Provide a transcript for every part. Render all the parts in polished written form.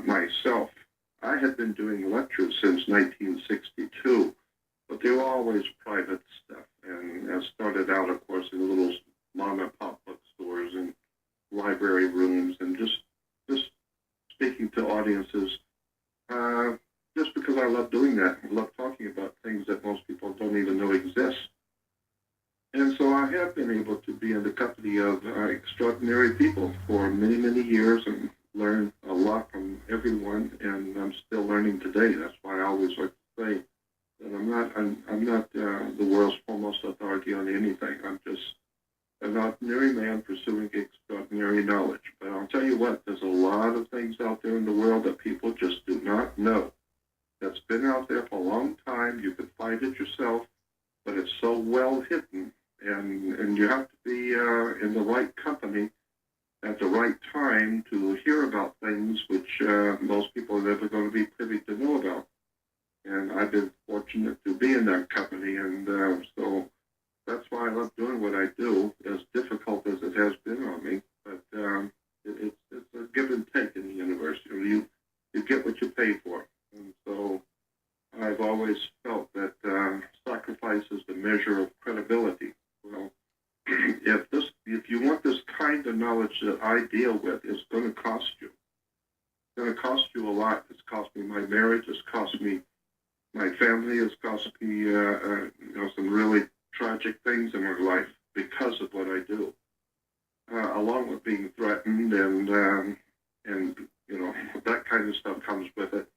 myself, I had been doing lectures since 1962, but they were always private stuff. And I started out, of course, in little mom and pop bookstores and library rooms and just speaking to audiences just because I love doing that. I love talking about things that most people don't even know exist. And so I have been able to be in the company of extraordinary people for many, many years and learn a lot from everyone. And I'm still learning today. That's why I always like to say that I'm not the world's foremost authority on anything. I'm just an ordinary man pursuing extraordinary knowledge. But I'll tell you what, there's a lot of things out there in the world that people just do not know. That's been out there for a long time. You can find it yourself, but it's so well hidden. And you have to be in the right company at the right time to hear about things which most people are never going to be privy to know about. And I've been fortunate to be in that company, and so that's why I love doing what I do, as difficult as it has been on me. But it's a give and take in the universe. You get what you pay for. And so I've always felt that sacrifice is the measure of credibility. Well, if you want this kind of knowledge that I deal with, it's going to cost you. It's going to cost you a lot. It's cost me my marriage. It's cost me my family. It's cost me some really tragic things in my life because of what I do, along with being threatened and that kind of stuff comes with it.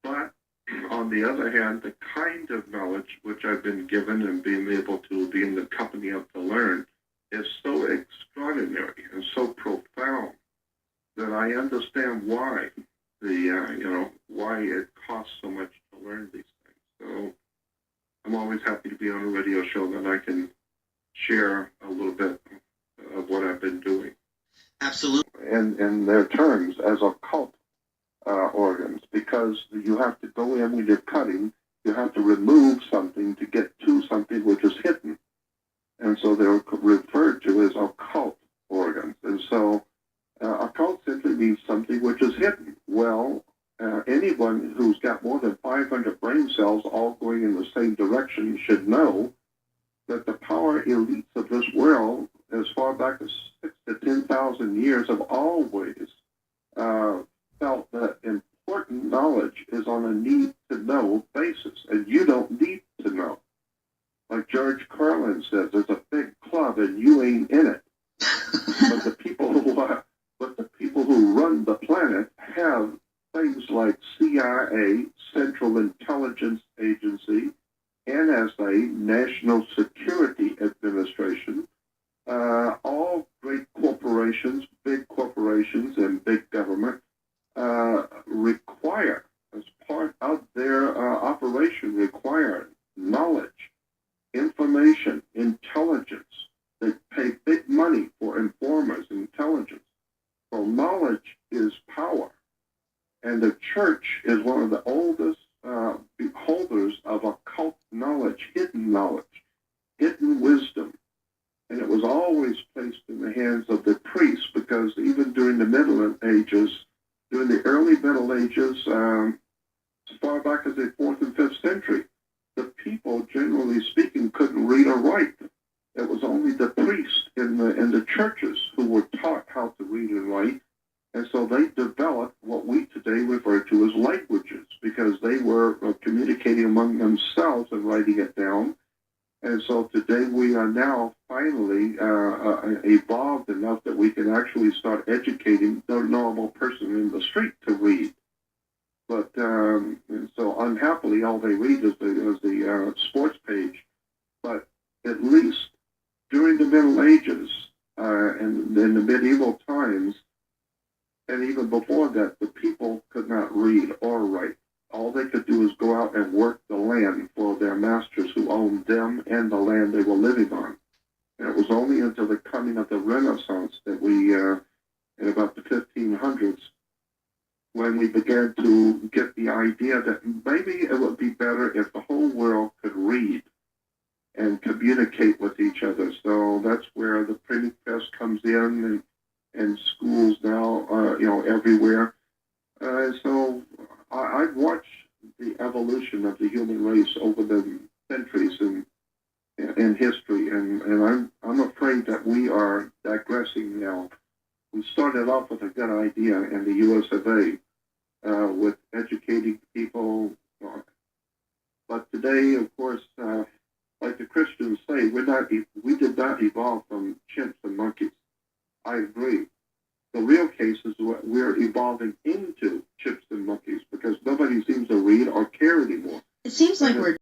But on the other hand, the kind of knowledge which I've been given and being able to be in the company of to learn is so extraordinary and so profound that I understand why why it costs so much to learn these things. So I'm always happy to be on a radio show that I can share a little bit of what I've been doing. Absolutely. And their terms as occult organs, because you have to go in when you're cutting, you have to remove something to get to something which is hidden. And so they're referred to as occult organs. And so occult simply means something which is hidden. Well, anyone who's got more than 500 brain cells all going in the same direction should know that the power elites of this world, as far back as 6,000 to 10,000 years, have always felt that important knowledge is on a need-to-know basis, and you don't need to know. Like George Carlin says, there's a big club and you ain't in it. But the people who run the planet have things like CIA, Central Intelligence Agency, NSA, National Security Administration, all great corporations, big corporations and big government require, as part of their operation, require knowledge, information, intelligence. They pay big money for informers, intelligence. So knowledge is power. And the church is one of the oldest holders of occult knowledge, hidden wisdom. And it was always placed in the hands of the priests, because even during the Middle Ages, during the early Middle Ages, as far back as the 4th and 5th century, the people, generally speaking, couldn't read or write. It was only the priests in the churches who were taught how to read and write. And so they developed what we today refer to as languages, because they were communicating among themselves and writing it down. And so today we are now finally evolved enough that we can actually start educating the normal person in the street to read. But so unhappily, all they read is the sports page. But at least during the Middle Ages and in the medieval times, and even before that, the people could not read or write. All they could do is go out and work the land for their masters who owned them and the land they were living on. And it was only until the coming of the Renaissance that we, in about the 1500s, when we began to get the idea that maybe it would be better if the whole world could read and communicate with each other. So that's where the printing press comes in, and schools now, everywhere. So I've watched the evolution of the human race over the centuries in history, and I'm afraid that we are digressing now. We started off with a good idea in the U.S. of A. With educating people, but today, of course, like the Christians say, we did not evolve from chimps and monkeys. I agree. The real case is what we're evolving into chimps and monkeys because nobody seems to read or care anymore. It seems like we're